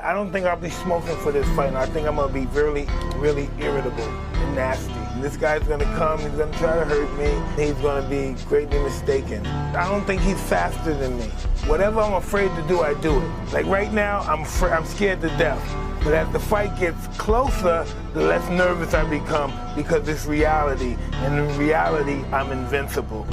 I don't think I'll be smoking for this fight, and I think I'm going to be really, really irritable and nasty. And this guy's going to come, he's going to try to hurt me, he's going to be greatly mistaken. I don't think he's faster than me. Whatever I'm afraid to do, I do it. Like right now, I'm scared to death. But as the fight gets closer, the less nervous I become because it's reality. And in reality, I'm invincible.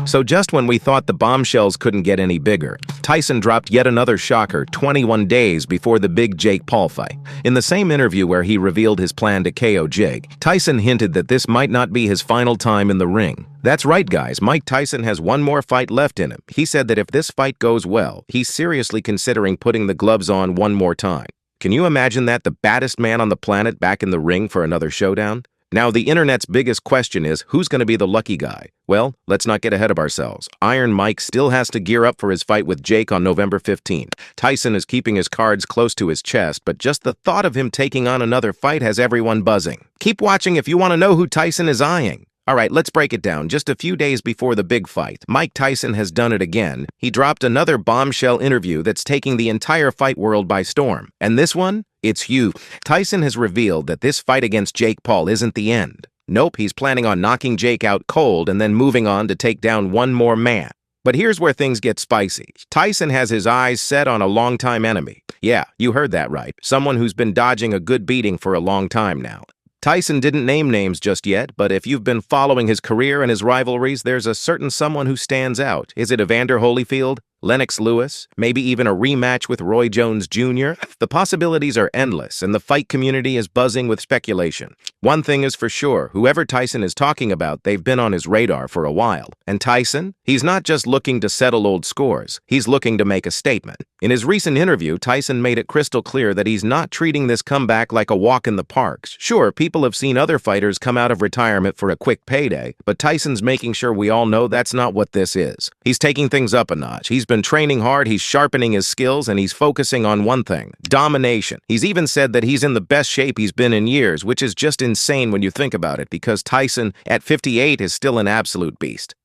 So just when we thought the bombshells couldn't get any bigger, Tyson dropped yet another shocker 21 days before the big Jake Paul fight. In the same interview where he revealed his plan to KO Jake, Tyson hinted that this might not be his final time in the ring. That's right, guys, Mike Tyson has one more fight left in him. He said that if this fight goes well, he's seriously considering putting the gloves on one more time. Can you imagine that, the baddest man on the planet back in the ring for another showdown? Now, the internet's biggest question is, who's going to be the lucky guy? Well, let's not get ahead of ourselves. Iron Mike still has to gear up for his fight with Jake on November 15th. Tyson is keeping his cards close to his chest, but just the thought of him taking on another fight has everyone buzzing. Keep watching if you want to know who Tyson is eyeing. All right, let's break it down. Just a few days before the big fight, Mike Tyson has done it again. He dropped another bombshell interview that's taking the entire fight world by storm. And this one? It's huge. Tyson has revealed that this fight against Jake Paul isn't the end. Nope, he's planning on knocking Jake out cold and then moving on to take down one more man. But here's where things get spicy. Tyson has his eyes set on a longtime enemy. Yeah, you heard that right. Someone who's been dodging a good beating for a long time now. Tyson didn't name names just yet, but if you've been following his career and his rivalries, there's a certain someone who stands out. Is it Evander Holyfield? Lennox Lewis? Maybe even a rematch with Roy Jones Jr.? The possibilities are endless, and the fight community is buzzing with speculation. One thing is for sure, whoever Tyson is talking about, they've been on his radar for a while. And Tyson? He's not just looking to settle old scores. He's looking to make a statement. In his recent interview, Tyson made it crystal clear that he's not treating this comeback like a walk in the park. Sure, people have seen other fighters come out of retirement for a quick payday, but Tyson's making sure we all know that's not what this is. He's taking things up a notch. He's been training hard, he's sharpening his skills, and he's focusing on one thing: domination. He's even said that he's in the best shape he's been in years, which is just insane when you think about it, because Tyson, at 58, is still an absolute beast.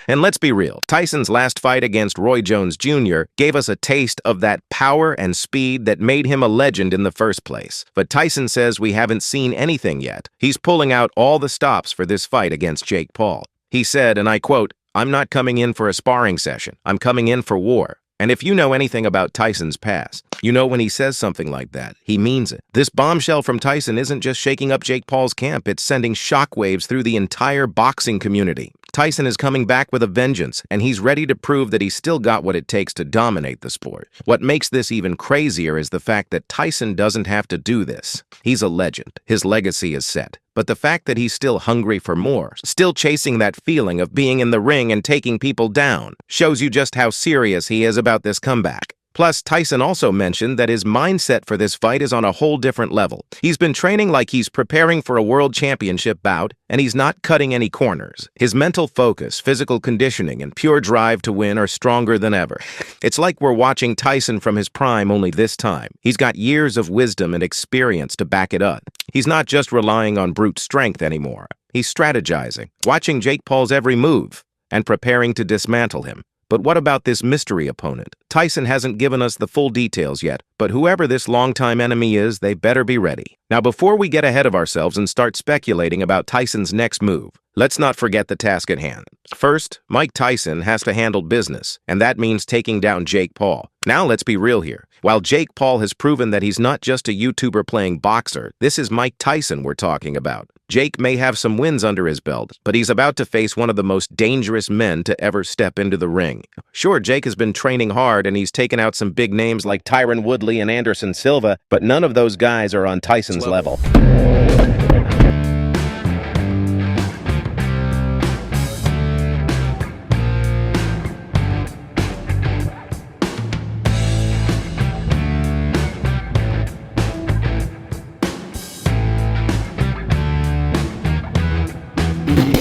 And let's be real, Tyson's last fight against Roy Jones Jr. gave us a taste of that power and speed that made him a legend in the first place. But Tyson says we haven't seen anything yet. He's pulling out all the stops for this fight against Jake Paul. He said, and I quote, "I'm not coming in for a sparring session. I'm coming in for war." And if you know anything about Tyson's past, you know when he says something like that, he means it. This bombshell from Tyson isn't just shaking up Jake Paul's camp, it's sending shockwaves through the entire boxing community. Tyson is coming back with a vengeance, and he's ready to prove that he's still got what it takes to dominate the sport. What makes this even crazier is the fact that Tyson doesn't have to do this. He's a legend. His legacy is set. But the fact that he's still hungry for more, still chasing that feeling of being in the ring and taking people down, shows you just how serious he is about this comeback. Plus, Tyson also mentioned that his mindset for this fight is on a whole different level. He's been training like he's preparing for a world championship bout, and he's not cutting any corners. His mental focus, physical conditioning, and pure drive to win are stronger than ever. It's like we're watching Tyson from his prime, only this time. He's got years of wisdom and experience to back it up. He's not just relying on brute strength anymore. He's strategizing, watching Jake Paul's every move, and preparing to dismantle him. But what about this mystery opponent? Tyson hasn't given us the full details yet, but whoever this longtime enemy is, they better be ready. Now, before we get ahead of ourselves and start speculating about Tyson's next move, let's not forget the task at hand. First, Mike Tyson has to handle business, and that means taking down Jake Paul. Now let's be real here. While Jake Paul has proven that he's not just a YouTuber playing boxer, this is Mike Tyson we're talking about. Jake may have some wins under his belt, but he's about to face one of the most dangerous men to ever step into the ring. Sure, Jake has been training hard and he's taken out some big names like Tyron Woodley and Anderson Silva, but none of those guys are on Tyson's level. Yeah.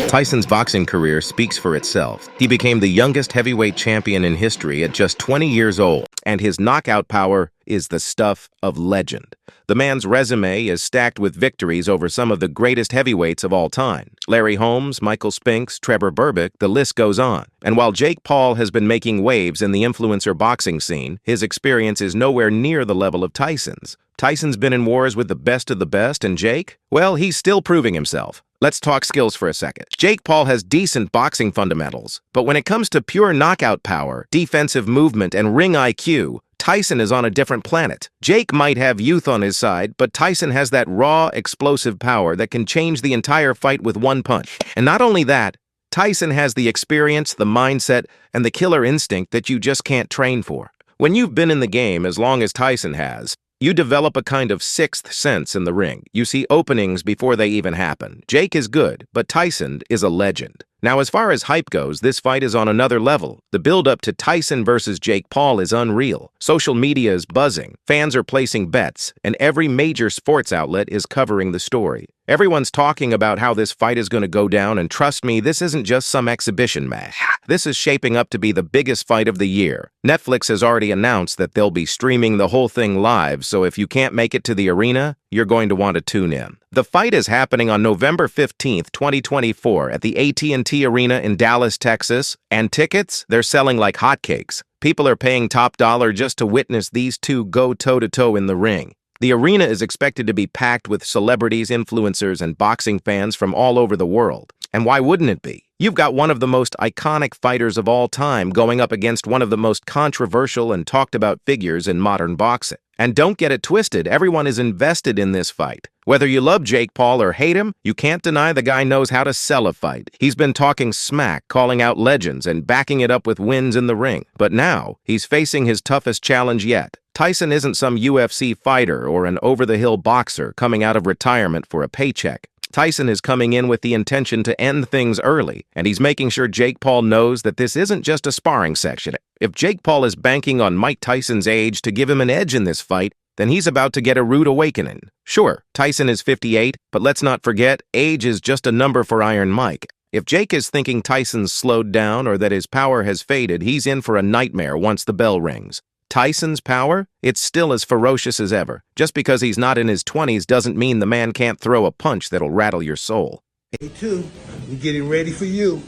Tyson's boxing career speaks for itself. He became the youngest heavyweight champion in history at just 20 years old, and his knockout power is the stuff of legend. The man's resume is stacked with victories over some of the greatest heavyweights of all time. Larry Holmes, Michael Spinks, Trevor Berbick, the list goes on. And while Jake Paul has been making waves in the influencer boxing scene, his experience is nowhere near the level of Tyson's. Tyson's been in wars with the best of the best, and Jake? Well, he's still proving himself. Let's talk skills for a second. Jake Paul has decent boxing fundamentals, but when it comes to pure knockout power, defensive movement, and ring IQ, Tyson is on a different planet. Jake might have youth on his side, but Tyson has that raw, explosive power that can change the entire fight with one punch. And not only that, Tyson has the experience, the mindset, and the killer instinct that you just can't train for. When you've been in the game as long as Tyson has, you develop a kind of sixth sense in the ring. You see openings before they even happen. Jake is good, but Tyson is a legend. Now, as far as hype goes, this fight is on another level. The build-up to Tyson versus Jake Paul is unreal. Social media is buzzing, fans are placing bets, and every major sports outlet is covering the story. Everyone's talking about how this fight is going to go down, and trust me, this isn't just some exhibition match. This is shaping up to be the biggest fight of the year. Netflix has already announced that they'll be streaming the whole thing live, so if you can't make it to the arena, you're going to want to tune in. The fight is happening on November 15th, 2024 at the AT&T Arena in Dallas, Texas, and tickets, they're selling like hotcakes. People are paying top dollar just to witness these two go toe-to-toe in the ring. The arena is expected to be packed with celebrities, influencers, and boxing fans from all over the world. And why wouldn't it be? You've got one of the most iconic fighters of all time going up against one of the most controversial and talked about figures in modern boxing. And don't get it twisted, everyone is invested in this fight. Whether you love Jake Paul or hate him, you can't deny the guy knows how to sell a fight. He's been talking smack, calling out legends, and backing it up with wins in the ring. But now, he's facing his toughest challenge yet. Tyson isn't some UFC fighter or an over-the-hill boxer coming out of retirement for a paycheck. Tyson is coming in with the intention to end things early, and he's making sure Jake Paul knows that this isn't just a sparring section. If Jake Paul is banking on Mike Tyson's age to give him an edge in this fight, then he's about to get a rude awakening. Sure, Tyson is 58, but let's not forget, age is just a number for Iron Mike. If Jake is thinking Tyson's slowed down or that his power has faded, he's in for a nightmare once the bell rings. Tyson's power? It's still as ferocious as ever. Just because he's not in his 20s doesn't mean the man can't throw a punch that'll rattle your soul. Me too. We getting ready for you.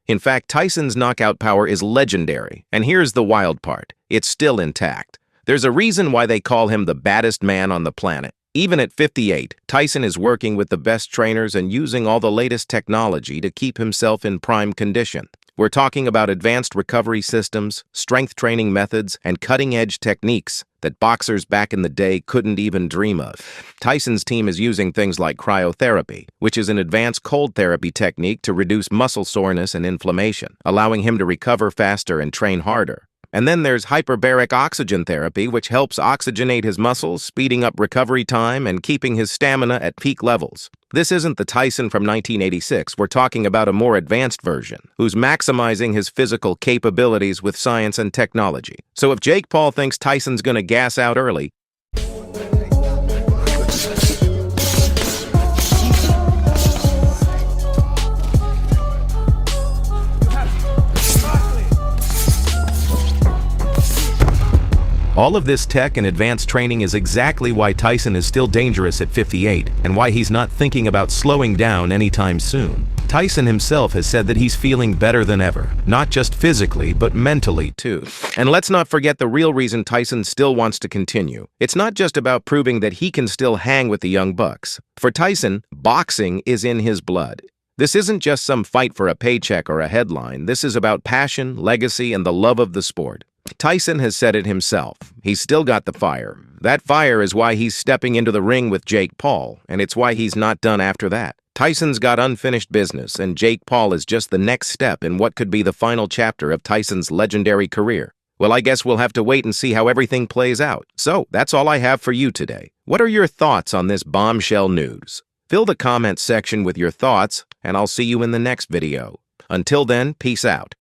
In fact, Tyson's knockout power is legendary, and here's the wild part. It's still intact. There's a reason why they call him the baddest man on the planet. Even at 58, Tyson is working with the best trainers and using all the latest technology to keep himself in prime condition. We're talking about advanced recovery systems, strength training methods, and cutting-edge techniques that boxers back in the day couldn't even dream of. Tyson's team is using things like cryotherapy, which is an advanced cold therapy technique to reduce muscle soreness and inflammation, allowing him to recover faster and train harder. And then there's hyperbaric oxygen therapy, which helps oxygenate his muscles, speeding up recovery time and keeping his stamina at peak levels. This isn't the Tyson from 1986. We're talking about a more advanced version, who's maximizing his physical capabilities with science and technology. So if Jake Paul thinks Tyson's gonna gas out early, all of this tech and advanced training is exactly why Tyson is still dangerous at 58 and why he's not thinking about slowing down anytime soon. Tyson himself has said that he's feeling better than ever, not just physically, but mentally too. And let's not forget the real reason Tyson still wants to continue. It's not just about proving that he can still hang with the young bucks. For Tyson, boxing is in his blood. This isn't just some fight for a paycheck or a headline. This is about passion, legacy, and the love of the sport. Tyson has said it himself. He's still got the fire. That fire is why he's stepping into the ring with Jake Paul, and it's why he's not done after that. Tyson's got unfinished business, and Jake Paul is just the next step in what could be the final chapter of Tyson's legendary career. Well, I guess we'll have to wait and see how everything plays out. So, that's all I have for you today. What are your thoughts on this bombshell news? Fill the comments section with your thoughts, and I'll see you in the next video. Until then, peace out.